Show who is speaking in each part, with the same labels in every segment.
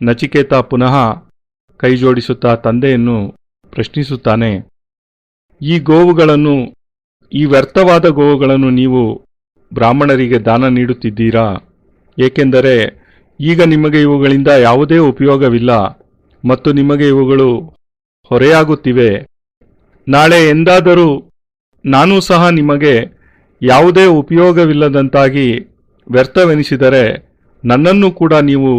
Speaker 1: ನಚಿಕೇತ ಪುನಃ ಕೈಜೋಡಿಸುತ್ತಾ ತಂದೆಯನ್ನು ಪ್ರಶ್ನಿಸುತ್ತಾನೆ. ಈ ಗೋವುಗಳನ್ನು, ಈ ವ್ಯರ್ಥವಾದ ಗೋವುಗಳನ್ನು ನೀವು ಬ್ರಾಹ್ಮಣರಿಗೆ ದಾನ ನೀಡುತ್ತಿದ್ದೀರಾ? ಏಕೆಂದರೆ ಈಗ ನಿಮಗೆ ಇವುಗಳಿಂದ ಯಾವುದೇ ಉಪಯೋಗವಿಲ್ಲ ಮತ್ತು ನಿಮಗೆ ಇವುಗಳು ಹೊರೆಯಾಗುತ್ತಿವೆ. ನಾಳೆ ಎಂದಾದರೂ ನಾನೂ ಸಹ ನಿಮಗೆ ಯಾವುದೇ ಉಪಯೋಗವಿಲ್ಲದಂತಾಗಿ ವ್ಯರ್ಥವೆನಿಸಿದರೆ ನನ್ನನ್ನು ಕೂಡ ನೀವು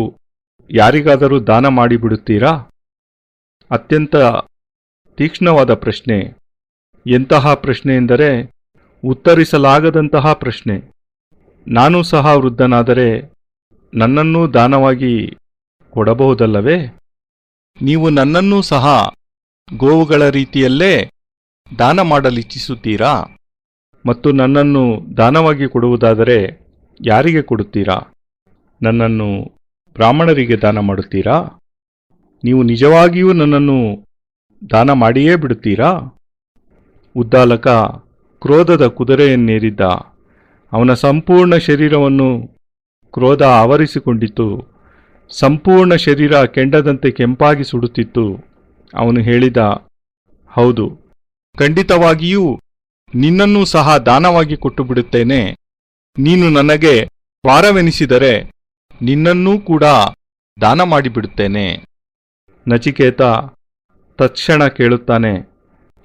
Speaker 1: ಯಾರಿಗಾದರೂ ದಾನ ಮಾಡಿಬಿಡುತ್ತೀರಾ? ಅತ್ಯಂತ ತೀಕ್ಷ್ಣವಾದ ಪ್ರಶ್ನೆ. ಎಂತಹ ಪ್ರಶ್ನೆ ಎಂದರೆ ಉತ್ತರಿಸಲಾಗದಂತಹ ಪ್ರಶ್ನೆ. ನಾನೂ ಸಹ ವೃದ್ಧನಾದರೆ ನನ್ನನ್ನೂ ದಾನವಾಗಿ ಕೊಡಬಹುದಲ್ಲವೇ? ನೀವು ನನ್ನನ್ನೂ ಸಹ ಗೋವುಗಳ ರೀತಿಯಲ್ಲೇ ದಾನ ಮಾಡಲಿಚ್ಛಿಸುತ್ತೀರಾ? ಮತ್ತು ನನ್ನನ್ನು ದಾನವಾಗಿ ಕೊಡುವುದಾದರೆ ಯಾರಿಗೆ ಕೊಡುತ್ತೀರಾ? ನನ್ನನ್ನು ಬ್ರಾಹ್ಮಣರಿಗೆ ದಾನ ಮಾಡುತ್ತೀರಾ? ನೀವು ನಿಜವಾಗಿಯೂ ನನ್ನನ್ನು ದಾನ ಮಾಡಿಯೇ ಬಿಡುತ್ತೀರಾ? ಉದ್ದಾಲಕ ಕ್ರೋಧದ ಕುದುರೆಯನ್ನೇರಿದ್ದ. ಅವನ ಸಂಪೂರ್ಣ ಶರೀರವನ್ನು ಕ್ರೋಧ ಆವರಿಸಿಕೊಂಡಿತ್ತು. ಸಂಪೂರ್ಣ ಶರೀರ ಕೆಂಡದಂತೆ ಕೆಂಪಾಗಿ ಸುಡುತ್ತಿತ್ತು. ಅವನು ಹೇಳಿದ, ಹೌದು, ಖಂಡಿತವಾಗಿಯೂ ನಿನ್ನನ್ನೂ ಸಹ ದಾನವಾಗಿ ಕೊಟ್ಟು ಬಿಡುತ್ತೇನೆ. ನೀನು ನನಗೆ ಭಾರವೆನಿಸಿದರೆ ನಿನ್ನನ್ನೂ ಕೂಡ ದಾನ ಮಾಡಿಬಿಡುತ್ತೇನೆ. ನಚಿಕೇತ ತತ್ಕ್ಷಣ ಕೇಳುತ್ತಾನೆ,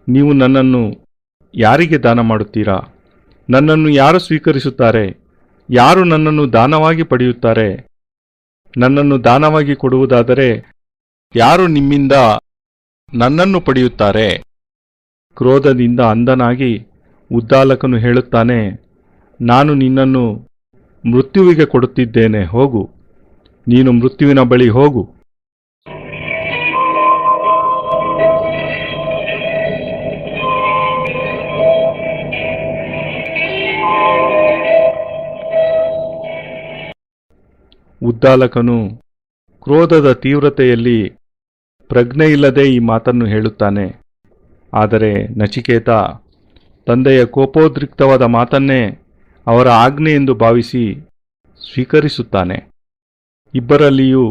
Speaker 1: ನೀವು ನನ್ನನ್ನು ಯಾರಿಗೆ ದಾನ ಮಾಡುತ್ತೀರಾ? ನನ್ನನ್ನು ಯಾರು ಸ್ವೀಕರಿಸುತ್ತಾರೆ? ಯಾರು ನನ್ನನ್ನು ದಾನವಾಗಿ ಪಡೆಯುತ್ತಾರೆ? ನನ್ನನ್ನು ದಾನವಾಗಿ ಕೊಡುವುದಾದರೆ ಯಾರು ನಿಮ್ಮಿಂದ ನನ್ನನ್ನು ಪಡೆಯುತ್ತಾರೆ? ಕ್ರೋಧದಿಂದ ಅಂಧನಾಗಿ ಉದ್ದಾಲಕನು ಹೇಳುತ್ತಾನೆ, ನಾನು ನಿನ್ನನ್ನು ಮೃತ್ಯುವಿಗೆ ಕೊಡುತ್ತಿದ್ದೇನೆ, ಹೋಗು. ನೀನು ಮೃತ್ಯುವಿನ ಬಳಿ ಹೋಗು. ಉದ್ದಾಲಕನು ಕ್ರೋಧದ ತೀವ್ರತೆಯಲ್ಲಿ ಪ್ರಜ್ಞೆಯಿಲ್ಲದೆ ಈ ಮಾತನ್ನು ಹೇಳುತ್ತಾನೆ. ಆದರೆ ನಚಿಕೇತ ತಂದೆಯ ಕೋಪೋದ್ರಿಕ್ತವಾದ ಮಾತನ್ನೇ ಅವರ ಆಜ್ಞೆ ಎಂದು ಭಾವಿಸಿ ಸ್ವೀಕರಿಸುತ್ತಾನೆ. ಇಬ್ಬರಲ್ಲಿಯೂ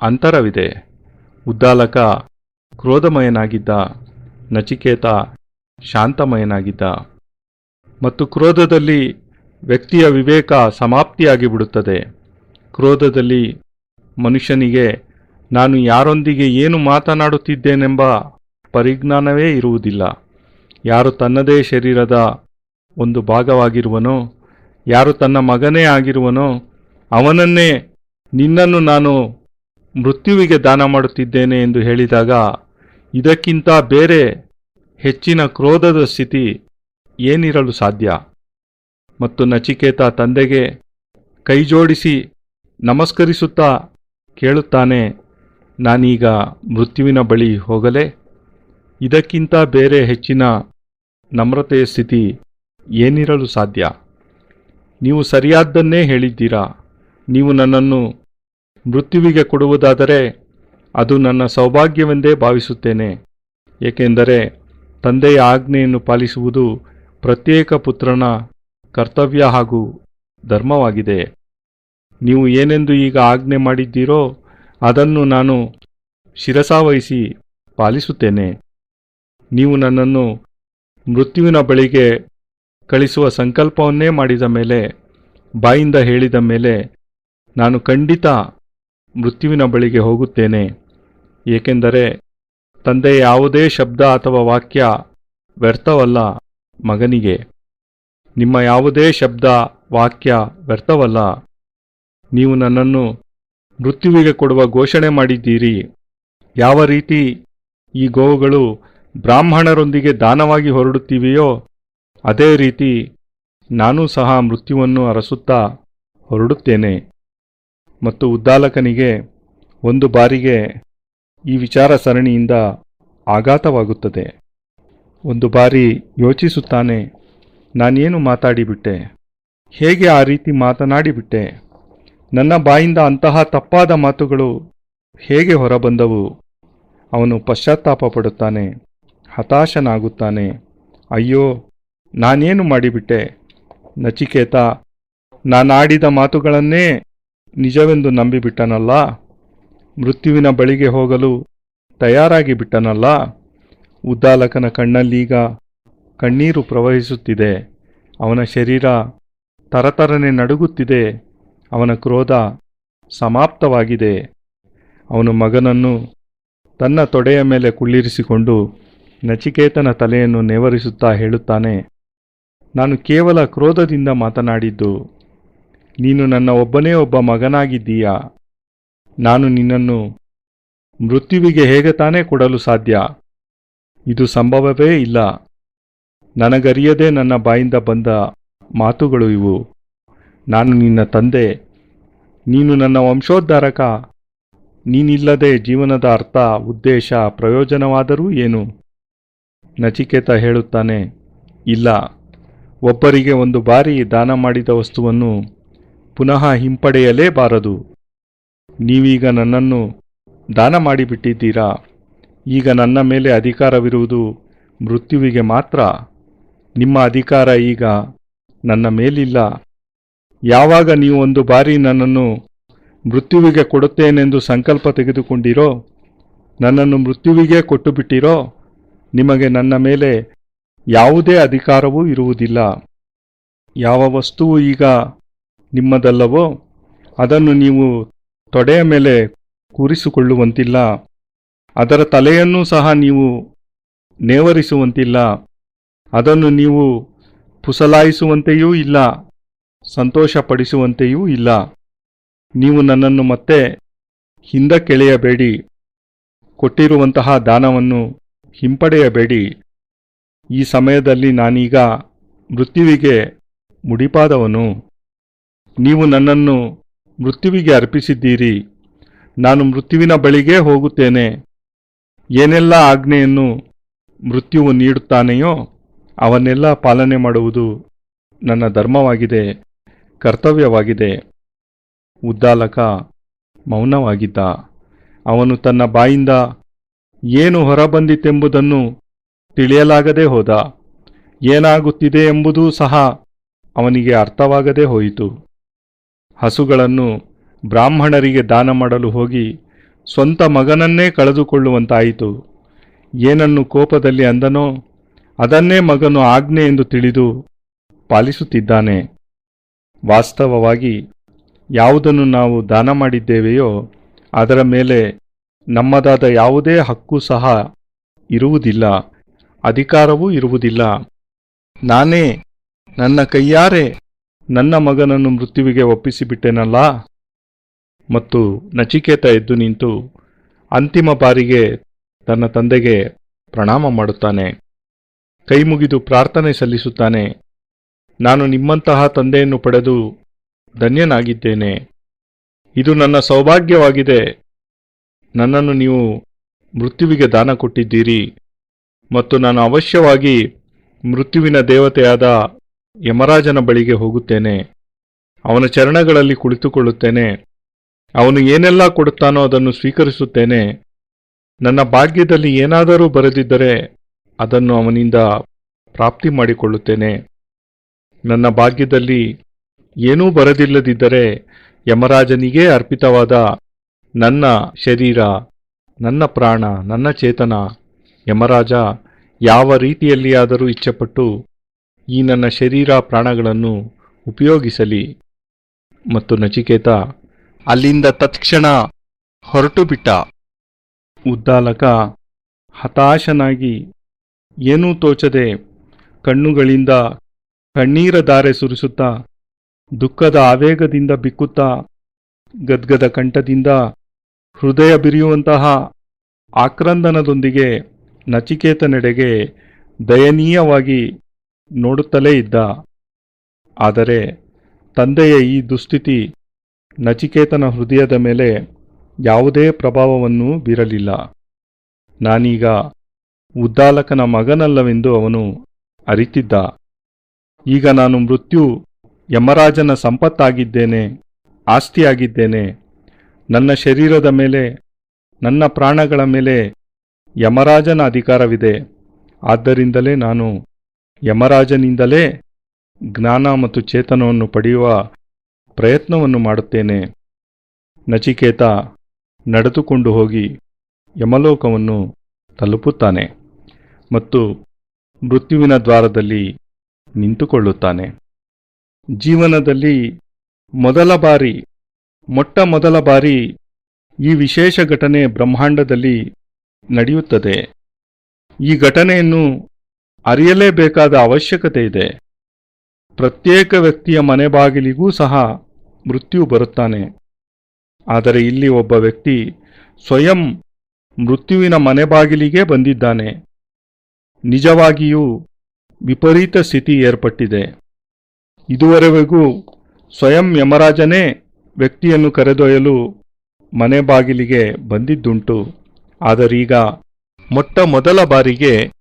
Speaker 1: ಅಂತರವಿದೆ. ಉದ್ದಾಲಕ ಕ್ರೋಧಮಯನಾಗಿದ್ದ, ನಚಿಕೇತ ಶಾಂತಮಯನಾಗಿದ್ದ. ಮತ್ತು ಕ್ರೋಧದಲ್ಲಿ ವ್ಯಕ್ತಿಯ ವಿವೇಕ ಸಮಾಪ್ತಿಯಾಗಿಬಿಡುತ್ತದೆ. ಕ್ರೋಧದಲ್ಲಿ ಮನುಷ್ಯನಿಗೆ ನಾನು ಯಾರೊಂದಿಗೆ ಏನು ಮಾತನಾಡುತ್ತಿದ್ದೇನೆಂಬ ಪರಿಜ್ಞಾನವೇ ಇರುವುದಿಲ್ಲ. ಯಾರು ತನ್ನದೇ ಶರೀರದ ಒಂದು ಭಾಗವಾಗಿರುವನೋ, ಯಾರು ತನ್ನ ಮಗನೇ ಆಗಿರುವನೋ ಅವನನ್ನೇ ನಿನ್ನನ್ನು ನಾನು ಮೃತ್ಯುವಿಗೆ ದಾನ ಮಾಡುತ್ತಿದ್ದೇನೆ ಎಂದು ಹೇಳಿದಾಗ ಇದಕ್ಕಿಂತ ಬೇರೆ ಹೆಚ್ಚಿನ ಕ್ರೋಧದ ಸ್ಥಿತಿ ಏನಿರಲು ಸಾಧ್ಯ? ಮತ್ತು ನಚಿಕೇತ ತಂದೆಗೆ ಕೈಜೋಡಿಸಿ ನಮಸ್ಕರಿಸುತ್ತಾ ಕೇಳುತ್ತಾನೆ, ನಾನೀಗ ಮೃತ್ಯುವಿನ ಬಳಿ ಹೋಗಲೇ? ಇದಕ್ಕಿಂತ ಬೇರೆ ಹೆಚ್ಚಿನ ನಮ್ರತೆಯ ಸ್ಥಿತಿ ಏನಿರಲು ಸಾಧ್ಯ? ನೀವು ಸರಿಯಾದ್ದನ್ನೇ ಹೇಳಿದ್ದೀರಾ. ನೀವು ನನ್ನನ್ನು ಮೃತ್ಯುವಿಗೆ ಕೊಡುವುದಾದರೆ ಅದು ನನ್ನ ಸೌಭಾಗ್ಯವೆಂದೇ ಭಾವಿಸುತ್ತೇನೆ. ಏಕೆಂದರೆ ತಂದೆಯ ಆಜ್ಞೆಯನ್ನು ಪಾಲಿಸುವುದು ಪ್ರತ್ಯೇಕ ಪುತ್ರನ ಕರ್ತವ್ಯ ಹಾಗೂ ಧರ್ಮವಾಗಿದೆ. ನೀವು ಏನೆಂದು ಈಗ ಆಜ್ಞೆ ಮಾಡಿದ್ದೀರೋ ಅದನ್ನು ನಾನು ಶಿರಸಾವಹಿಸಿ ಪಾಲಿಸುತ್ತೇನೆ. ನೀವು ನನ್ನನ್ನು ಮೃತ್ಯುವಿನ ಬಳಿಗೆ ಕಳಿಸುವ ಸಂಕಲ್ಪವನ್ನೇ ಮಾಡಿದ ಮೇಲೆ, ಬಾಯಿಂದ ಹೇಳಿದ ಮೇಲೆ ನಾನು ಖಂಡಿತ ಮೃತ್ಯುವಿನ ಬಳಿಗೆ ಹೋಗುತ್ತೇನೆ. ಏಕೆಂದರೆ ತಂದೆಯ ಯಾವುದೇ ಶಬ್ದ ಅಥವಾ ವಾಕ್ಯ ವ್ಯರ್ಥವಲ್ಲ ಮಗನಿಗೆ. ನಿಮ್ಮ ಯಾವುದೇ ಶಬ್ದ ವಾಕ್ಯ ವ್ಯರ್ಥವಲ್ಲ. ನೀವು ನನ್ನನ್ನು ಮೃತ್ಯುವಿಗೆ ಕೊಡುವ ಘೋಷಣೆ ಮಾಡಿದ್ದೀರಿ. ಯಾವ ರೀತಿ ಈ ಗೋವುಗಳು ಬ್ರಾಹ್ಮಣರೊಂದಿಗೆ ದಾನವಾಗಿ ಹೊರಡುತ್ತಿವೆಯೋ ಅದೇ ರೀತಿ ನಾನೂ ಸಹ ಮೃತ್ಯುವನ್ನು ಅರಸುತ್ತಾ ಹೊರಡುತ್ತೇನೆ. ಮತ್ತು ಉದ್ದಾಲಕನಿಗೆ ಒಂದು ಬಾರಿಗೆ ಈ ವಿಚಾರ ಸರಣಿಯಿಂದ ಆಘಾತವಾಗುತ್ತದೆ. ಒಂದು ಬಾರಿ ಯೋಚಿಸುತ್ತಾನೆ, ನಾನೇನು ಮಾತಾಡಿಬಿಟ್ಟೆ? ಹೇಗೆ ಆ ರೀತಿ ಮಾತನಾಡಿಬಿಟ್ಟೆ? ನನ್ನ ಬಾಯಿಂದ ಅಂತಹ ತಪ್ಪಾದ ಮಾತುಗಳು ಹೇಗೆ ಹೊರಬಂದವು? ಅವನು ಪಶ್ಚಾತ್ತಾಪ ಪಡುತ್ತಾನೆ, ಹತಾಶನಾಗುತ್ತಾನೆ. ಅಯ್ಯೋ, ನಾನೇನು ಮಾಡಿಬಿಟ್ಟೆ? ನಚಿಕೇತ ನಾನಾಡಿದ ಮಾತುಗಳನ್ನೇ ನಿಜವೆಂದು ನಂಬಿಬಿಟ್ಟನಲ್ಲ. ಮೃತ್ಯುವಿನ ಬಳಿಗೆ ಹೋಗಲು ತಯಾರಾಗಿ ಬಿಟ್ಟನಲ್ಲ. ಉದ್ದಾಲಕನ ಕಣ್ಣಲ್ಲೀಗ ಕಣ್ಣೀರು ಪ್ರವಹಿಸುತ್ತಿದೆ. ಅವನ ಶರೀರ ತರತರನೆ ನಡುಗುತ್ತಿದೆ. ಅವನ ಕ್ರೋಧ ಸಮಾಪ್ತವಾಗಿದೆ. ಅವನು ಮಗನನ್ನು ತನ್ನ ತೊಡೆಯ ಮೇಲೆ ಕುಳ್ಳಿರಿಸಿಕೊಂಡು ನಚಿಕೇತನ ತಲೆಯನ್ನು ನೇವರಿಸುತ್ತಾ ಹೇಳುತ್ತಾನೆ, ನಾನು ಕೇವಲ ಕ್ರೋಧದಿಂದ ಮಾತನಾಡಿದ್ದು. ನೀನು ನನ್ನ ಒಬ್ಬನೇ ಒಬ್ಬ ಮಗನಾಗಿದ್ದೀಯಾ. ನಾನು ನಿನ್ನನ್ನು ಮೃತ್ಯುವಿಗೆ ಹೇಗೆ ತಾನೇ ಕೊಡಲು ಸಾಧ್ಯ? ಇದು ಸಂಭವವೇ ಇಲ್ಲ. ನನಗರಿಯದೆ ನನ್ನ ಬಾಯಿಂದ ಬಂದ ಮಾತುಗಳು ಇವು. ನಾನು ನಿನ್ನ ತಂದೆ, ನೀನು ನನ್ನ ವಂಶೋದ್ಧಾರಕ. ನೀನಿಲ್ಲದೆ ಜೀವನದ ಅರ್ಥ, ಉದ್ದೇಶ, ಪ್ರಯೋಜನವಾದರೂ ಏನು? ನಚಿಕೇತ ಹೇಳುತ್ತಾನೆ, ಇಲ್ಲ. ಒಬ್ಬರಿಗೆ ಒಂದು ಬಾರಿ ದಾನ ಮಾಡಿದ ವಸ್ತುವನ್ನು ಪುನಃ ಹಿಂಪಡೆಯಲೇಬಾರದು. ನೀವೀಗ ನನ್ನನ್ನು ದಾನ ಮಾಡಿಬಿಟ್ಟಿದ್ದೀರಾ. ಈಗ ನನ್ನ ಮೇಲೆ ಅಧಿಕಾರವಿರುವುದು ಮೃತ್ಯುವಿಗೆ ಮಾತ್ರ. ನಿಮ್ಮ ಅಧಿಕಾರ ಈಗ ನನ್ನ ಮೇಲಿಲ್ಲ. ಯಾವಾಗ ನೀವು ಒಂದು ಬಾರಿ ನನ್ನನ್ನು ಮೃತ್ಯುವಿಗೆ ಕೊಡುತ್ತೇನೆಂದು ಸಂಕಲ್ಪ ತೆಗೆದುಕೊಂಡಿರೋ, ನನ್ನನ್ನು ಮೃತ್ಯುವಿಗೆ ಕೊಟ್ಟುಬಿಟ್ಟಿರೋ, ನಿಮಗೆ ನನ್ನ ಮೇಲೆ ಯಾವುದೇ ಅಧಿಕಾರವೂ ಇರುವುದಿಲ್ಲ. ಯಾವ ವಸ್ತುವು ಈಗ ನಿಮ್ಮದಲ್ಲವೋ ಅದನ್ನು ನೀವು ತೊಡೆಯ ಮೇಲೆ ಕೂರಿಸಿಕೊಳ್ಳುವಂತಿಲ್ಲ. ಅದರ ತಲೆಯನ್ನೂ ಸಹ ನೀವು ನೇವರಿಸುವಂತಿಲ್ಲ. ಅದನ್ನು ನೀವು ಪುಸಲಾಯಿಸುವಂತೆಯೂ ಇಲ್ಲ, ಸಂತೋಷಪಡಿಸುವಂತೆಯೂ ಇಲ್ಲ. ನೀವು ನನ್ನನ್ನು ಮತ್ತೆ ಹಿಂದಕ್ಕೆಳೆಯಬೇಡಿ. ಕೊಟ್ಟಿರುವಂತಹ ದಾನವನ್ನು ಹಿಂಪಡೆಯಬೇಡಿ. ಈ ಸಮಯದಲ್ಲಿ ನಾನೀಗ ಮೃತ್ಯುವಿಗೆ ಮುಡಿಪಾದವನು. ನೀವು ನನ್ನನ್ನು ಮೃತ್ಯುವಿಗೆ ಅರ್ಪಿಸಿದ್ದೀರಿ. ನಾನು ಮೃತ್ಯುವಿನ ಬಳಿಗೇ ಹೋಗುತ್ತೇನೆ. ಏನೆಲ್ಲ ಆಜ್ಞೆಯನ್ನು ಮೃತ್ಯುವು ನೀಡುತ್ತಾನೆಯೋ ಅವನ್ನೆಲ್ಲ ಪಾಲನೆ ಮಾಡುವುದು ನನ್ನ ಧರ್ಮವಾಗಿದೆ, ಕರ್ತವ್ಯವಾಗಿದೆ. ಉದ್ದಾಲಕ ಮೌನವಾಗಿದ್ದ. ಅವನು ತನ್ನ ಬಾಯಿಂದ ಏನು ಹೊರಬಂದಿತೆಂಬುದನ್ನು ತಿಳಿಯಲಾಗದೆ ಹೋದ. ಏನಾಗುತ್ತಿದೆ ಎಂಬುದೂ ಸಹ ಅವನಿಗೆ ಅರ್ಥವಾಗದೆ ಹೋಯಿತು. ಹಸುಗಳನ್ನು ಬ್ರಾಹ್ಮಣರಿಗೆ ದಾನ ಮಾಡಲು ಹೋಗಿ ಸ್ವಂತ ಮಗನನ್ನೇ ಕಳೆದುಕೊಳ್ಳುವಂತಾಯಿತು. ಏನನ್ನು ಕೋಪದಲ್ಲಿ ಅಂದನೋ ಅದನ್ನೇ ಮಗನು ಆಜ್ಞೆ ಎಂದು ತಿಳಿದು ಪಾಲಿಸುತ್ತಿದ್ದಾನೆ. ವಾಸ್ತವವಾಗಿ ಯಾವುದನ್ನು ನಾವು ದಾನ ಮಾಡಿದ್ದೇವೆಯೋ ಅದರ ಮೇಲೆ ನಮ್ಮದಾದ ಯಾವುದೇ ಹಕ್ಕು ಸಹ ಇರುವುದಿಲ್ಲ, ಅಧಿಕಾರವೂ ಇರುವುದಿಲ್ಲ. ನಾನೇ ನನ್ನ ಕೈಯಾರೆ ನನ್ನ ಮಗನನ್ನು ಮೃತ್ಯುವಿಗೆ ಒಪ್ಪಿಸಿಬಿಟ್ಟೆನಲ್ಲ. ಮತ್ತು ನಚಿಕೇತ ಎದ್ದು ನಿಂತು ಅಂತಿಮ ಬಾರಿಗೆ ತನ್ನ ತಂದೆಗೆ ಪ್ರಣಾಮ ಮಾಡುತ್ತಾನೆ. ಕೈಮುಗಿದು ಪ್ರಾರ್ಥನೆ ಸಲ್ಲಿಸುತ್ತಾನೆ. ನಾನು ನಿಮ್ಮಂತಹ ತಂದೆಯನ್ನು ಪಡೆದು ಧನ್ಯನಾಗಿದ್ದೇನೆ. ಇದು ನನ್ನ ಸೌಭಾಗ್ಯವಾಗಿದೆ. ನನ್ನನ್ನು ನೀವು ಮೃತ್ಯುವಿಗೆ ದಾನ ಕೊಟ್ಟಿದ್ದೀರಿ ಮತ್ತು ನಾನು ಅವಶ್ಯವಾಗಿ ಮೃತ್ಯುವಿನ ದೇವತೆಯಾದ ಯಮರಾಜನ ಬಳಿಗೆ ಹೋಗುತ್ತೇನೆ. ಅವನ ಚರಣಗಳಲ್ಲಿ ಕುಳಿತುಕೊಳ್ಳುತ್ತೇನೆ. ಅವನು ಏನೆಲ್ಲ ಕೊಡುತ್ತಾನೋ ಅದನ್ನು ಸ್ವೀಕರಿಸುತ್ತೇನೆ. ನನ್ನ ಭಾಗ್ಯದಲ್ಲಿ ಏನಾದರೂ ಬರೆದಿದ್ದರೆ ಅದನ್ನು ಅವನಿಂದ ಪ್ರಾಪ್ತಿ ಮಾಡಿಕೊಳ್ಳುತ್ತೇನೆ. ನನ್ನ ಭಾಗ್ಯದಲ್ಲಿ ಏನೂ ಬರೆದಿಲ್ಲದಿದ್ದರೆ ಯಮರಾಜನಿಗೇ ಅರ್ಪಿತವಾದ ನನ್ನ ಶರೀರ, ನನ್ನ ಪ್ರಾಣ, ನನ್ನ ಚೇತನ ಯಮರಾಜ ಯಾವ ರೀತಿಯಲ್ಲಿಯಾದರೂ ಇಚ್ಛೆಪಟ್ಟು ಈ ನನ್ನ ಶರೀರ ಪ್ರಾಣಗಳನ್ನು ಉಪಯೋಗಿಸಲಿ. ಮತ್ತು ನಚಿಕೇತ ಅಲ್ಲಿಂದ ತತ್ಕ್ಷಣ ಹೊರಟು ಬಿಟ್ಟ. ಉದ್ದಾಲಕ ಹತಾಶನಾಗಿ ಏನೂ ತೋಚದೆ ಕಣ್ಣುಗಳಿಂದ ಕಣ್ಣೀರ ಧಾರೆ ಸುರಿಸುತ್ತಾ ದುಃಖದ ಆವೇಗದಿಂದ ಬಿಕ್ಕುತ್ತಾ ಗದ್ಗದ ಕಂಠದಿಂದ ಹೃದಯ ಬಿರಿಯುವಂತಹ ಆಕ್ರಂದನದೊಂದಿಗೆ ನಚಿಕೇತನೆಡೆಗೆ ದಯನೀಯವಾಗಿ ನೋಡುತ್ತಲೇ ಇದ್ದ. ಆದರೆ ತಂದೆಯ ಈ ದುಸ್ಥಿತಿ ನಚಿಕೇತನ ಹೃದಯದ ಮೇಲೆ ಯಾವುದೇ ಪ್ರಭಾವವನ್ನು ಬೀರಲಿಲ್ಲ. ನಾನೀಗ ಉದ್ದಾಲಕನ ಮಗನಲ್ಲವೆಂದು ಅವನು ಅರಿತಿದ್ದ. ಈಗ ನಾನು ಮೃತ್ಯು ಯಮರಾಜನ ಸಂಪತ್ತಾಗಿದ್ದೇನೆ, ಆಸ್ತಿಯಾಗಿದ್ದೇನೆ. ನನ್ನ ಶರೀರದ ಮೇಲೆ, ನನ್ನ ಪ್ರಾಣಗಳ ಮೇಲೆ ಯಮರಾಜನ ಅಧಿಕಾರವಿದೆ. ಆದ್ದರಿಂದಲೇ ನಾನು ಯಮರಾಜನಿಂದಲೇ ಜ್ಞಾನ ಮತ್ತು ಚೇತನವನ್ನು ಪಡೆಯುವ ಪ್ರಯತ್ನವನ್ನು ಮಾಡುತ್ತೇನೆ. ನಚಿಕೇತ ನಡೆದುಕೊಂಡು ಹೋಗಿ ಯಮಲೋಕವನ್ನು ತಲುಪುತ್ತಾನೆ ಮತ್ತು ಮೃತ್ಯುವಿನ ದ್ವಾರದಲ್ಲಿ ನಿಂತುಕೊಳ್ಳುತ್ತಾನೆ. ಜೀವನದಲ್ಲಿ ಮೊಟ್ಟ ಮೊದಲ ಬಾರಿ ಈ ವಿಶೇಷ ಘಟನೆ ಬ್ರಹ್ಮಾಂಡದಲ್ಲಿ ನಡೆಯುತ್ತದೆ. ಈ ಘಟನೆಯನ್ನು ಅರಿಯಲೇಬೇಕಾದ ಅವಶ್ಯಕತೆ ಇದೆ. ಪ್ರತ್ಯೇಕ ವ್ಯಕ್ತಿಯ ಮನೆ ಬಾಗಿಲಿಗೂ ಸಹ ಮೃತ್ಯು ಬರುತ್ತಾನೆ. ಆದರೆ ಇಲ್ಲಿ ಒಬ್ಬ ವ್ಯಕ್ತಿ ಸ್ವಯಂ ಮೃತ್ಯುವಿನ ಮನೆ ಬಾಗಿಲಿಗೆ ಬಂದಿದ್ದಾನೆ. ನಿಜವಾಗಿಯೂ ವಿಪರೀತ ಸ್ಥಿತಿ ಏರ್ಪಟ್ಟಿದೆ. ಇದುವರೆಗೂ ಸ್ವಯಂ ಯಮರಾಜನೇ ವ್ಯಕ್ತಿಯನ್ನು ಕರೆದೊಯ್ಯಲು ಮನೆ ಬಾಗಿಲಿಗೆ ಬಂದಿದ್ದುಂಟು. ಆದರೀಗ ಮೊಟ್ಟ ಮೊದಲ ಬಾರಿಗೆ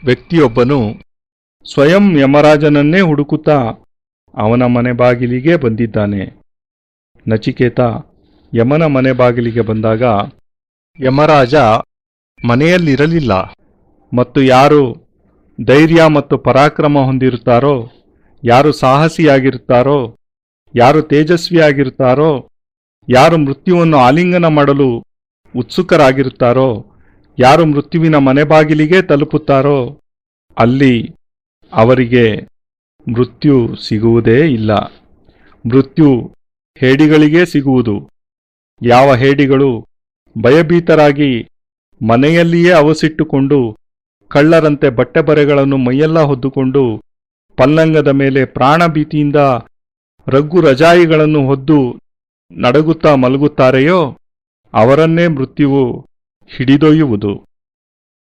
Speaker 1: ವ್ಯಕ್ತಿಯೊಬ್ಬನು ಸ್ವಯಂ ಯಮರಾಜನನ್ನೇ ಹುಡುಕುತ್ತಾ ಅವನ ಮನೆ ಬಾಗಿಲಿಗೆ ಬಂದಿದ್ದಾನೆ. ನಚಿಕೇತ ಯಮನ ಮನೆ ಬಾಗಿಲಿಗೆ ಬಂದಾಗ ಯಮರಾಜ ಮನೆಯಲ್ಲಿರಲಿಲ್ಲ. ಮತ್ತು ಯಾರು ಧೈರ್ಯ ಮತ್ತು ಪರಾಕ್ರಮ ಹೊಂದಿರುತ್ತಾರೋ, ಯಾರು ಸಾಹಸಿಯಾಗಿರುತ್ತಾರೋ, ಯಾರು ತೇಜಸ್ವಿಯಾಗಿರುತ್ತಾರೋ, ಯಾರು ಮೃತ್ಯುವನ್ನು ಆಲಿಂಗನ ಮಾಡಲು ಉತ್ಸುಕರಾಗಿರುತ್ತಾರೋ, ಯಾರು ಮೃತ್ಯುವಿನ ಮನೆ ಬಾಗಿಲಿಗೆ ತಲುಪುತ್ತಾರೋ ಅಲ್ಲಿ ಅವರಿಗೆ ಮೃತ್ಯು ಸಿಗುವುದೇ ಇಲ್ಲ. ಮೃತ್ಯು ಹೇಡಿಗಳಿಗೇ ಸಿಗುವುದು. ಯಾವ ಹೇಡಿಗಳು ಭಯಭೀತರಾಗಿ ಮನೆಯಲ್ಲಿಯೇ ಅವಸಿಟ್ಟುಕೊಂಡು ಕಳ್ಳರಂತೆ ಬಟ್ಟೆ ಬರೆಗಳನ್ನು ಮೈಯೆಲ್ಲ ಹೊದ್ದುಕೊಂಡು ಪಲ್ಲಂಗದ ಮೇಲೆ ಪ್ರಾಣಭೀತಿಯಿಂದ ರಗ್ಗು ರಜಾಯಿಗಳನ್ನು ಹೊದ್ದು ನಡಗುತ್ತಾ ಮಲಗುತ್ತಾರೆಯೋ ಅವರನ್ನೇ ಮೃತ್ಯುವು ಹಿಡಿದೊಯ್ಯುವುದು.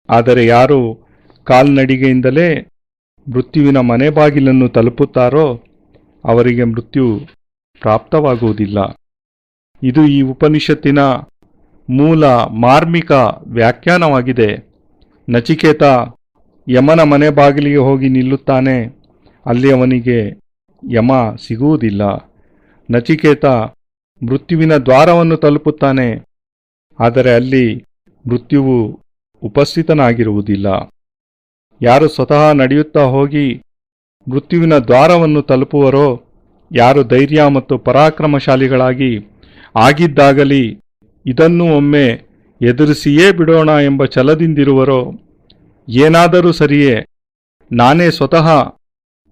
Speaker 1: ಆದರೆ ಯಾರು ಕಾಲ್ನಡಿಗೆಯಿಂದಲೇ ಮೃತ್ಯುವಿನ ಮನೆ ಬಾಗಿಲನ್ನು ತಲುಪುತ್ತಾರೋ ಅವರಿಗೆ ಮೃತ್ಯು ಪ್ರಾಪ್ತವಾಗುವುದಿಲ್ಲ. ಇದು ಈ ಉಪನಿಷತ್ತಿನ ಮೂಲ ಮಾರ್ಮಿಕ ವ್ಯಾಖ್ಯಾನವಾಗಿದೆ. ನಚಿಕೇತ ಯಮನ ಮನೆ ಬಾಗಿಲಿಗೆ ಹೋಗಿ ನಿಲ್ಲುತ್ತಾನೆ. ಅಲ್ಲಿ ಅವನಿಗೆ ಯಮ ಸಿಗುವುದಿಲ್ಲ. ನಚಿಕೇತ ಮೃತ್ಯುವಿನ ದ್ವಾರವನ್ನು ತಲುಪುತ್ತಾನೆ. ಆದರೆ ಅಲ್ಲಿ ಮೃತ್ಯುವು ಉಪಸ್ಥಿತನಾಗಿರುವುದಿಲ್ಲ. ಯಾರು ಸ್ವತಃ ನಡೆಯುತ್ತಾ ಹೋಗಿ ಮೃತ್ಯುವಿನ ದ್ವಾರವನ್ನು ತಲುಪುವರೋ, ಯಾರು ಧೈರ್ಯ ಮತ್ತು ಪರಾಕ್ರಮಶಾಲಿಗಳಾಗಿ ಆಗಿದ್ದಾಗಲಿ ಇದನ್ನು ಒಮ್ಮೆ ಎದುರಿಸಿಯೇ ಬಿಡೋಣ ಎಂಬ ಛಲದಿಂದಿರುವರೋ, ಏನಾದರೂ ಸರಿಯೇ ನಾನೇ ಸ್ವತಃ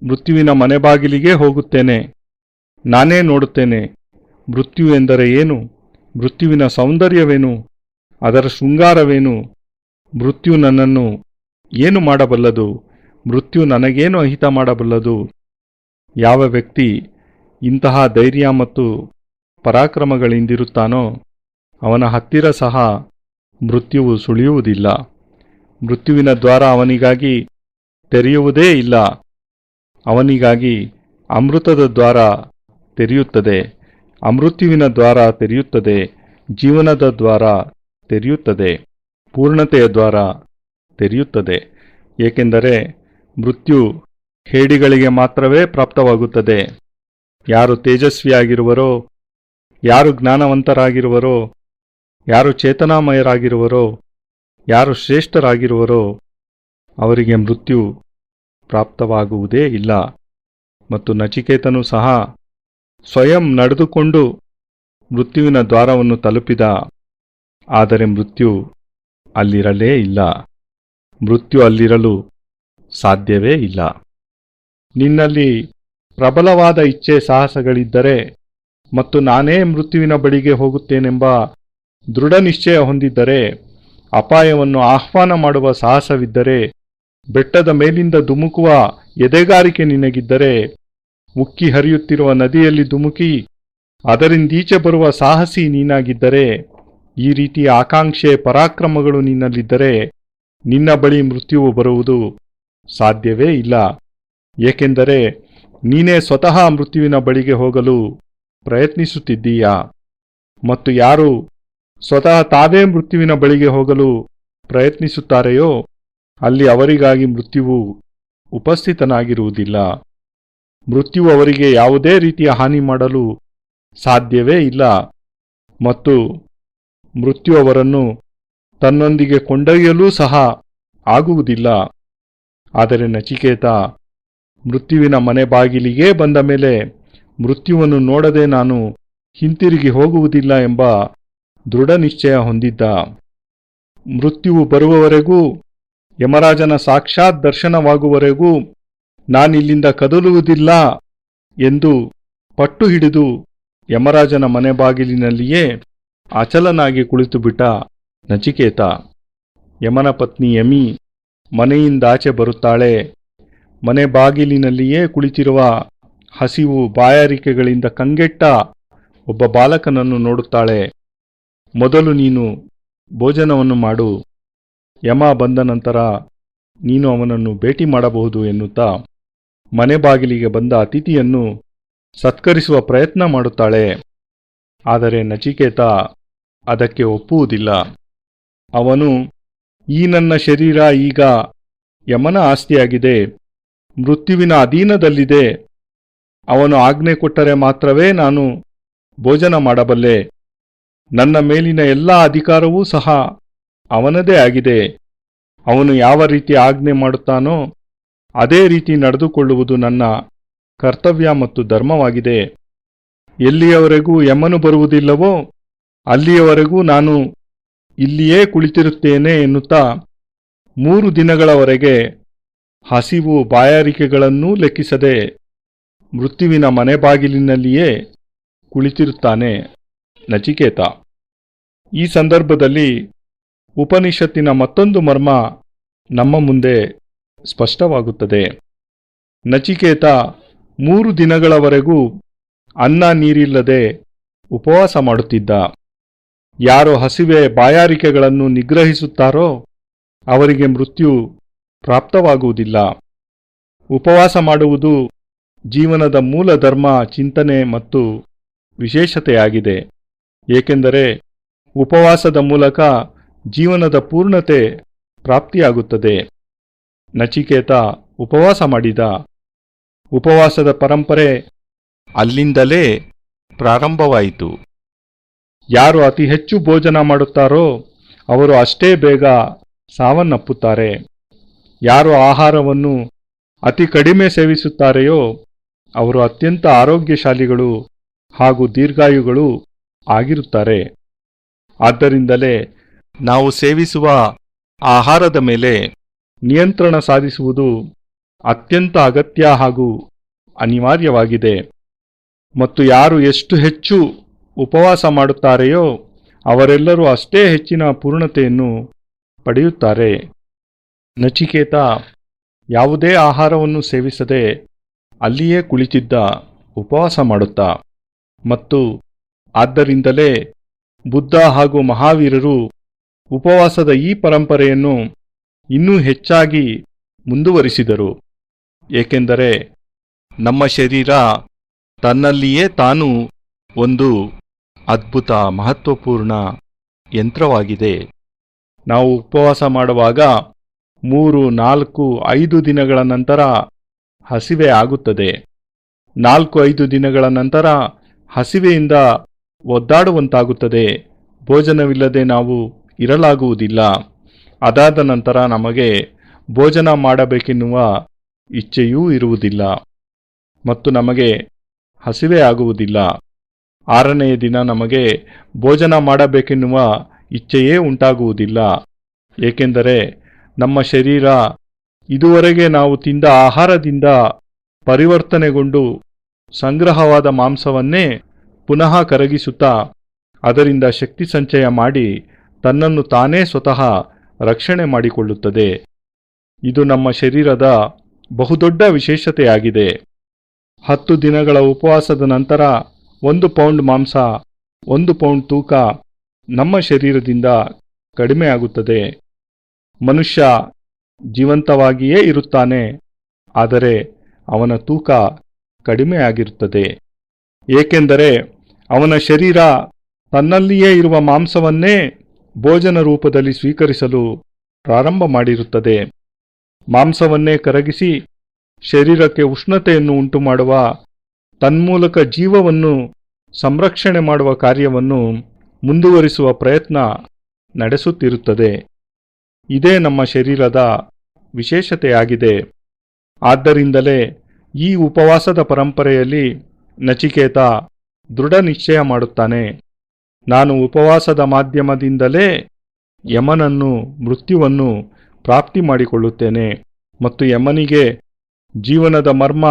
Speaker 1: ಮೃತ್ಯುವಿನ ಮನೆ ಬಾಗಿಲಿಗೆ ಹೋಗುತ್ತೇನೆ, ನಾನೇ ನೋಡುತ್ತೇನೆ ಮೃತ್ಯು ಎಂದರೆ ಏನು, ಮೃತ್ಯುವಿನ ಸೌಂದರ್ಯವೇನು, ಅದರ ಶೃಂಗಾರವೇನು, ಮೃತ್ಯು ನನ್ನನ್ನು ಏನು ಮಾಡಬಲ್ಲದು, ಮೃತ್ಯು ನನಗೇನು ಅಹಿತ ಮಾಡಬಲ್ಲದು. ಯಾವ ವ್ಯಕ್ತಿ ಇಂತಹ ಧೈರ್ಯ ಮತ್ತು ಪರಾಕ್ರಮಗಳಿಂದಿರುತ್ತಾನೋ ಅವನ ಹತ್ತಿರ ಸಹ ಮೃತ್ಯುವು ಸುಳಿಯುವುದಿಲ್ಲ. ಮೃತ್ಯುವಿನ ದ್ವಾರ ಅವನಿಗಾಗಿ ತೆರೆಯುವುದೇ ಇಲ್ಲ. ಅವನಿಗಾಗಿ ಅಮೃತದ ದ್ವಾರ ತೆರೆಯುತ್ತದೆ, ಅಮೃತ್ಯುವಿನ ದ್ವಾರ ತೆರೆಯುತ್ತದೆ, ಜೀವನದ ದ್ವಾರ ತೆರೆಯುತ್ತದೆ, ಪೂರ್ಣತೆಯ ದ್ವಾರ ತೆರೆಯುತ್ತದೆ. ಏಕೆಂದರೆ ಮೃತ್ಯು ಹೇಡಿಗಳಿಗೆ ಮಾತ್ರವೇ ಪ್ರಾಪ್ತವಾಗುತ್ತದೆ. ಯಾರು ತೇಜಸ್ವಿಯಾಗಿರುವರೋ, ಯಾರು ಜ್ಞಾನವಂತರಾಗಿರುವರೋ, ಯಾರು ಚೇತನಾಮಯರಾಗಿರುವರೋ, ಯಾರು ಶ್ರೇಷ್ಠರಾಗಿರುವರೋ ಅವರಿಗೆ ಮೃತ್ಯು ಪ್ರಾಪ್ತವಾಗುವುದೇ ಇಲ್ಲ. ಮತ್ತು ನಚಿಕೇತನು ಸಹ ಸ್ವಯಂ ನಡೆದುಕೊಂಡು ಮೃತ್ಯುವಿನ ದ್ವಾರವನ್ನು ತಲುಪಿದ. ಆದರೆ ಮೃತ್ಯು ಅಲ್ಲಿರಲೇ ಇಲ್ಲ. ಮೃತ್ಯು ಅಲ್ಲಿರಲು ಸಾಧ್ಯವೇ ಇಲ್ಲ. ನಿನ್ನಲ್ಲಿ ಪ್ರಬಲವಾದ ಇಚ್ಛೆ ಸಾಹಸಗಳಿದ್ದರೆ ಮತ್ತು ನಾನೇ ಮೃತ್ಯುವಿನ ಬಳಿಗೆ ಹೋಗುತ್ತೇನೆಂಬ ದೃಢ ನಿಶ್ಚಯ ಹೊಂದಿದ್ದರೆ, ಅಪಾಯವನ್ನು ಆಹ್ವಾನ ಮಾಡುವ ಸಾಹಸವಿದ್ದರೆ, ಬೆಟ್ಟದ ಮೇಲಿಂದ ಧುಮುಕುವ ಎದೆಗಾರಿಕೆ ನಿನಗಿದ್ದರೆ, ಉಕ್ಕಿ ಹರಿಯುತ್ತಿರುವ ನದಿಯಲ್ಲಿ ಧುಮುಕಿ ಅದರಿಂದೀಚೆ ಬರುವ ಸಾಹಸಿ ನೀನಾಗಿದ್ದರೆ, ಈ ರೀತಿಯ ಆಕಾಂಕ್ಷೆ ಪರಾಕ್ರಮಗಳು ನಿನ್ನಲ್ಲಿದ್ದರೆ ನಿನ್ನ ಬಳಿ ಮೃತ್ಯುವು ಬರುವುದು ಸಾಧ್ಯವೇ ಇಲ್ಲ. ಏಕೆಂದರೆ ನೀನೇ ಸ್ವತಃ ಮೃತ್ಯುವಿನ ಬಳಿಗೆ ಹೋಗಲು ಪ್ರಯತ್ನಿಸುತ್ತಿದ್ದೀಯಾ. ಮತ್ತು ಯಾರು ಸ್ವತಃ ತಾವೇ ಮೃತ್ಯುವಿನ ಬಳಿಗೆ ಹೋಗಲು ಪ್ರಯತ್ನಿಸುತ್ತಾರೆಯೋ ಅಲ್ಲಿ ಅವರಿಗಾಗಿ ಮೃತ್ಯುವು ಉಪಸ್ಥಿತನಾಗಿರುವುದಿಲ್ಲ. ಮೃತ್ಯುವು ಅವರಿಗೆ ಯಾವುದೇ ರೀತಿಯ ಹಾನಿ ಮಾಡಲು ಸಾಧ್ಯವೇ ಇಲ್ಲ ಮತ್ತು ಮೃತ್ಯು ಅವರನ್ನು ತನ್ನೊಂದಿಗೆ ಕೊಂಡೊಯ್ಯಲೂ ಸಹ ಆಗುವುದಿಲ್ಲ. ಆದರೆ ನಚಿಕೇತ ಮೃತ್ಯುವಿನ ಮನೆ ಬಾಗಿಲಿಗೇ ಬಂದ ಮೇಲೆ ಮೃತ್ಯುವನ್ನು ನೋಡದೆ ನಾನು ಹಿಂತಿರುಗಿ ಹೋಗುವುದಿಲ್ಲ ಎಂಬ ದೃಢ ನಿಶ್ಚಯ ಹೊಂದಿದ್ದ. ಮೃತ್ಯುವು ಬರುವವರೆಗೂ, ಯಮರಾಜನ ಸಾಕ್ಷಾತ್ ದರ್ಶನವಾಗುವವರೆಗೂ ನಾನಿಲ್ಲಿಂದ ಕದಲುವುದಿಲ್ಲ ಎಂದು ಪಟ್ಟು ಹಿಡಿದು ಯಮರಾಜನ ಮನೆ ಬಾಗಿಲಿನಲ್ಲಿಯೇ ಅಚಲನಾಗಿ ಕುಳಿತುಬಿಟ್ಟ ನಚಿಕೇತ. ಯಮನ ಪತ್ನಿ ಯಮಿ ಮನೆಯಿಂದಾಚೆ ಬರುತ್ತಾಳೆ. ಮನೆ ಬಾಗಿಲಿನಲ್ಲಿಯೇ ಕುಳಿತಿರುವ ಹಸಿವು ಬಾಯಾರಿಕೆಗಳಿಂದ ಕಂಗೆಟ್ಟ ಒಬ್ಬ ಬಾಲಕನನ್ನು ನೋಡುತ್ತಾಳೆ. ಮೊದಲು ನೀನು ಭೋಜನವನ್ನು ಮಾಡು, ಯಮ ಬಂದ ನಂತರ ನೀನು ಅವನನ್ನು ಭೇಟಿ ಮಾಡಬಹುದು ಎನ್ನುತ್ತಾ ಮನೆ ಬಾಗಿಲಿಗೆ ಬಂದ ಅತಿಥಿಯನ್ನು ಸತ್ಕರಿಸುವ ಪ್ರಯತ್ನ ಮಾಡುತ್ತಾಳೆ. ಆದರೆ ನಚಿಕೇತ ಅದಕ್ಕೆ ಒಪ್ಪುವುದಿಲ್ಲ. ಅವನು, ಈ ನನ್ನ ಶರೀರ ಈಗ ಯಮನ ಆಸ್ತಿಯಾಗಿದೆ, ಮೃತ್ಯುವಿನ ಅಧೀನದಲ್ಲಿದೆ. ಅವನು ಆಜ್ಞೆ ಕೊಟ್ಟರೆ ಮಾತ್ರವೇ ನಾನು ಭೋಜನ ಮಾಡಬಲ್ಲೆ. ನನ್ನ ಮೇಲಿನ ಎಲ್ಲ ಅಧಿಕಾರವೂ ಸಹ ಅವನದೇ ಆಗಿದೆ. ಅವನು ಯಾವ ರೀತಿ ಆಜ್ಞೆ ಮಾಡುತ್ತಾನೋ ಅದೇ ರೀತಿ ನಡೆದುಕೊಳ್ಳುವುದು ನನ್ನ ಕರ್ತವ್ಯ ಮತ್ತು ಧರ್ಮವಾಗಿದೆ. ಎಲ್ಲಿಯವರೆಗೂ ಯಮನು ಬರುವುದಿಲ್ಲವೋ ಅಲ್ಲಿಯವರೆಗೂ ನಾನು ಇಲ್ಲಿಯೇ ಕುಳಿತಿರುತ್ತೇನೆ ಎನ್ನುತ್ತಾ 3 ದಿನಗಳವರೆಗೆ ಹಸಿವು ಬಾಯಾರಿಕೆಗಳನ್ನೂ ಲೆಕ್ಕಿಸದೆ ಮೃತ್ಯುವಿನ ಮನೆ ಬಾಗಿಲಿನಲ್ಲಿಯೇ ಕುಳಿತಿರುತ್ತಾನೆ ನಚಿಕೇತ. ಈ ಸಂದರ್ಭದಲ್ಲಿ ಉಪನಿಷತ್ತಿನ ಮತ್ತೊಂದು ಮರ್ಮ ನಮ್ಮ ಮುಂದೆ ಸ್ಪಷ್ಟವಾಗುತ್ತದೆ. ನಚಿಕೇತ 3 ದಿನಗಳವರೆಗೂ ಅನ್ನ ನೀರಿಲ್ಲದೆ ಉಪವಾಸ ಮಾಡುತ್ತಿದ್ದ. ಯಾರು ಹಸಿವೆ ಬಾಯಾರಿಕೆಗಳನ್ನು ನಿಗ್ರಹಿಸುತ್ತಾರೋ ಅವರಿಗೆ ಮೃತ್ಯು ಪ್ರಾಪ್ತವಾಗುವುದಿಲ್ಲ. ಉಪವಾಸ ಮಾಡುವುದು ಜೀವನದ ಮೂಲ ಧರ್ಮ, ಚಿಂತನೆ ಮತ್ತು ವಿಶೇಷತೆಯಾಗಿದೆ. ಏಕೆಂದರೆ ಉಪವಾಸದ ಮೂಲಕ ಜೀವನದ ಪೂರ್ಣತೆ ಪ್ರಾಪ್ತಿಯಾಗುತ್ತದೆ. ನಚಿಕೇತ ಉಪವಾಸ ಮಾಡಿದ. ಉಪವಾಸದ ಪರಂಪರೆ ಅಲ್ಲಿಂದಲೇ ಪ್ರಾರಂಭವಾಯಿತು. ಯಾರು ಅತಿ ಹೆಚ್ಚು ಭೋಜನ ಮಾಡುತ್ತಾರೋ ಅವರು ಅಷ್ಟೇ ಬೇಗ ಸಾವನ್ನಪ್ಪುತ್ತಾರೆ. ಯಾರು ಆಹಾರವನ್ನು ಅತಿ ಕಡಿಮೆ ಸೇವಿಸುತ್ತಾರೆಯೋ ಅವರು ಅತ್ಯಂತ ಆರೋಗ್ಯಶಾಲಿಗಳು ಹಾಗೂ ದೀರ್ಘಾಯುಗಳು ಆಗಿರುತ್ತಾರೆ. ಆದ್ದರಿಂದಲೇ ನಾವು ಸೇವಿಸುವ ಆಹಾರದ ಮೇಲೆ ನಿಯಂತ್ರಣ ಸಾಧಿಸುವುದು ಅತ್ಯಂತ ಅಗತ್ಯ ಹಾಗೂ ಅನಿವಾರ್ಯವಾಗಿದೆ. ಮತ್ತು ಯಾರು ಎಷ್ಟು ಹೆಚ್ಚು ಉಪವಾಸ ಮಾಡುತ್ತಾರೆಯೋ ಅವರೆಲ್ಲರೂ ಅಷ್ಟೇ ಹೆಚ್ಚಿನ ಪೂರ್ಣತೆಯನ್ನು ಪಡೆಯುತ್ತಾರೆ. ನಚಿಕೇತ ಯಾವುದೇ ಆಹಾರವನ್ನು ಸೇವಿಸದೆ ಅಲ್ಲಿಯೇ ಕುಳಿತಿದ್ದ, ಉಪವಾಸ ಮಾಡುತ್ತಾ. ಮತ್ತು ಆದ್ದರಿಂದಲೇ ಬುದ್ಧ ಹಾಗೂ ಮಹಾವೀರರು ಉಪವಾಸದ ಈ ಪರಂಪರೆಯನ್ನು ಇನ್ನೂ ಹೆಚ್ಚಾಗಿ ಮುಂದುವರಿಸಿದರು. ಏಕೆಂದರೆ ನಮ್ಮ ಶರೀರ ತನ್ನಲ್ಲಿಯೇ ತಾನು ಒಂದು ಅದ್ಭುತ ಮಹತ್ವಪೂರ್ಣ ಯಂತ್ರವಾಗಿದೆ. ನಾವು ಉಪವಾಸ ಮಾಡುವಾಗ 3, 4, 5 ದಿನಗಳ ನಂತರ ಹಸಿವೆ ಆಗುತ್ತದೆ. 4-5 ದಿನಗಳ ನಂತರ ಹಸಿವೆಯಿಂದ ಒದ್ದಾಡುವಂತಾಗುತ್ತದೆ. ಭೋಜನವಿಲ್ಲದೆ ನಾವು ಇರಲಾಗುವುದಿಲ್ಲ. ಅದಾದ ನಂತರ ನಮಗೆ ಭೋಜನ ಮಾಡಬೇಕೆನ್ನುವ ಇಚ್ಛೆಯೂ ಇರುವುದಿಲ್ಲ ಮತ್ತು ನಮಗೆ ಹಸಿವೆ ಆಗುವುದಿಲ್ಲ. 6ನೆಯ ದಿನ ನಮಗೆ ಭೋಜನ ಮಾಡಬೇಕೆನ್ನುವ ಇಚ್ಛೆಯೇ ಉಂಟಾಗುವುದಿಲ್ಲ. ಏಕೆಂದರೆ ನಮ್ಮ ಶರೀರ ಇದುವರೆಗೆ ನಾವು ತಿಂದ ಆಹಾರದಿಂದ ಪರಿವರ್ತನೆಗೊಂಡು ಸಂಗ್ರಹವಾದ ಮಾಂಸವನ್ನೇ ಪುನಃ ಕರಗಿಸುತ್ತಾ ಅದರಿಂದ ಶಕ್ತಿ ಸಂಚಯ ಮಾಡಿ ತನ್ನನ್ನು ತಾನೇ ಸ್ವತಃ ರಕ್ಷಣೆ ಮಾಡಿಕೊಳ್ಳುತ್ತದೆ. ಇದು ನಮ್ಮ ಶರೀರದ ಬಹುದೊಡ್ಡ ವಿಶೇಷತೆಯಾಗಿದೆ. 10 ದಿನಗಳ ಉಪವಾಸದ ನಂತರ 1 ಪೌಂಡ್ ಮಾಂಸ, 1 ಪೌಂಡ್ ತೂಕ ನಮ್ಮ ಶರೀರದಿಂದ ಕಡಿಮೆಯಾಗುತ್ತದೆ. ಮನುಷ್ಯ ಜೀವಂತವಾಗಿಯೇ ಇರುತ್ತಾನೆ, ಆದರೆ ಅವನ ತೂಕ ಕಡಿಮೆಯಾಗಿರುತ್ತದೆ. ಏಕೆಂದರೆ ಅವನ ಶರೀರ ತನ್ನಲ್ಲಿಯೇ ಇರುವ ಮಾಂಸವನ್ನೇ ಭೋಜನ ರೂಪದಲ್ಲಿ ಸ್ವೀಕರಿಸಲು ಪ್ರಾರಂಭ ಮಾಡಿರುತ್ತದೆ. ಮಾಂಸವನ್ನೇ ಕರಗಿಸಿ ಶರೀರಕ್ಕೆ ಉಷ್ಣತೆಯನ್ನು ಉಂಟುಮಾಡುವ, ತನ್ಮೂಲಕ ಜೀವವನ್ನು ಸಂರಕ್ಷಣೆ ಮಾಡುವ ಕಾರ್ಯವನ್ನು ಮುಂದುವರಿಸುವ ಪ್ರಯತ್ನ ನಡೆಸುತ್ತಿರುತ್ತದೆ. ಇದೇ ನಮ್ಮ ಶರೀರದ ವಿಶೇಷತೆಯಾಗಿದೆ. ಆದ್ದರಿಂದಲೇ ಈ ಉಪವಾಸದ ಪರಂಪರೆಯಲ್ಲಿ ನಚಿಕೇತ ದೃಢ ನಿಶ್ಚಯ ಮಾಡುತ್ತಾನೆ. ನಾನು ಉಪವಾಸದ ಮಾಧ್ಯಮದಿಂದಲೇ ಯಮನನ್ನು ಮೃತ್ಯುವನ್ನು ಪ್ರಾಪ್ತಿ ಮಾಡಿಕೊಳ್ಳುತ್ತೇನೆ ಮತ್ತು ಯಮನಿಗೆ ಜೀವನದ ಮರ್ಮ,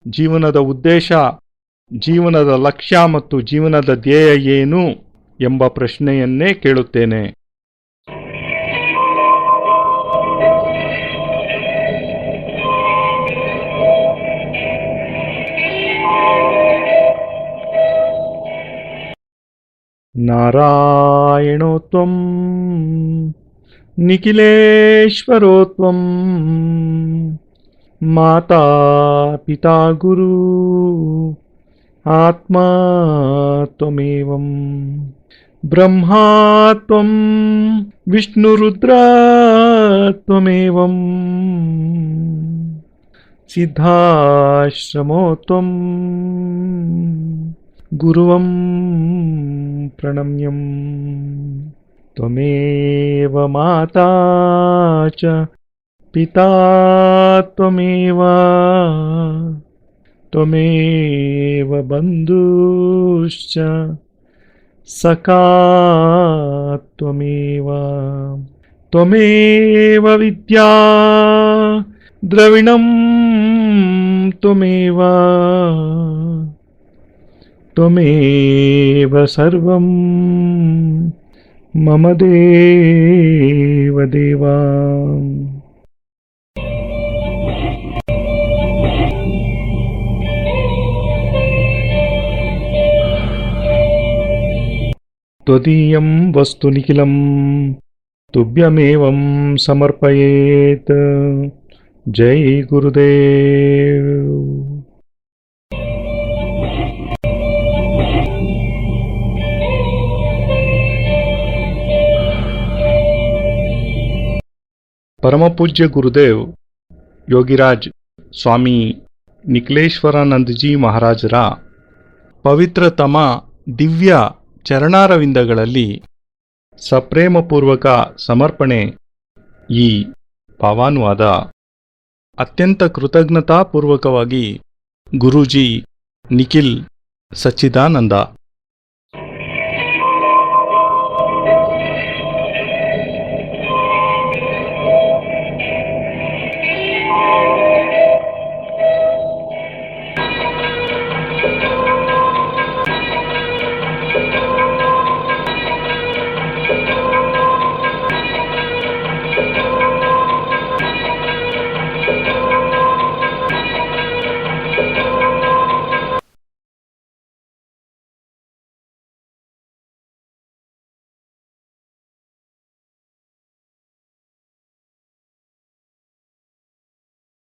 Speaker 1: ಜೀವನದ ಉದ್ದೇಶ, ಜೀವನದ ಲಕ್ಷ್ಯ ಮತ್ತು ಜೀವನದ ಧ್ಯೇಯ ಏನು ಎಂಬ ಪ್ರಶ್ನೆಯನ್ನೇ ಕೇಳುತ್ತೇನೆ. ನಾರಾಯಣೋ ತ್ವಂ ನಿಖಿಲೇಶ್ವರೋ ತ್ವಂ ಮಾತಾ ಪಿತಾ ಗುರು ಆತ್ಮಾ ತ್ವಮೇವಂ ಬ್ರಹ್ಮಾ ತ್ವಂ ವಿಷ್ಣುರುದ್ರ ತ್ವಮೇವಂ ಸಿದ್ಧಾಶ್ರಮೋ ತ್ವಂ ಗುರುವಂ ಪ್ರಣಮ್ಯಂ ತ್ವಮೇವ ಮಾತಾ ಚ ಪಿತಾ ತ್ವಮೇವ ತ್ವಮೇವ ಬಂಧುಶ್ಚ ಸಖಾ ತ್ವಮೇವ ತ್ವಮೇವ ವಿದ್ಯಾ ದ್ರವಿಣಂ ತ್ವಮೇವ ತ್ವಮೇವ ಸರ್ವಂ ಮಮ ದೇವ ದೇವ. ತ್ವದೀಯಂ ವಸ್ತು ನಿಖಿಲಂ ತುಭ್ಯಮೇವಂ ಸಮರ್ಪಯೇತ್. ಜೈ ಗುರುದೇವ್. ಪರಮಪೂಜ್ಯ ಗುರುದೇವ್ ಯೋಗಿರಾಜ್ ಸ್ವಾಮಿ ನಿಖಿಲೇಶ್ವರಾನಂದಜಿ ಮಹಾರಾಜರ ಪವಿತ್ರತಮ ದಿವ್ಯ ಚರಣಾರವಿಂದಗಳಲ್ಲಿ ಸಪ್ರೇಮಪೂರ್ವಕ ಸಮರ್ಪಣೆ ಈ ಭಾವಾನುವಾದ. ಅತ್ಯಂತ ಕೃತಜ್ಞತಾಪೂರ್ವಕವಾಗಿ ಗುರೂಜಿ ನಿಖಿಲ್ ಸಚ್ಚಿದಾನಂದ.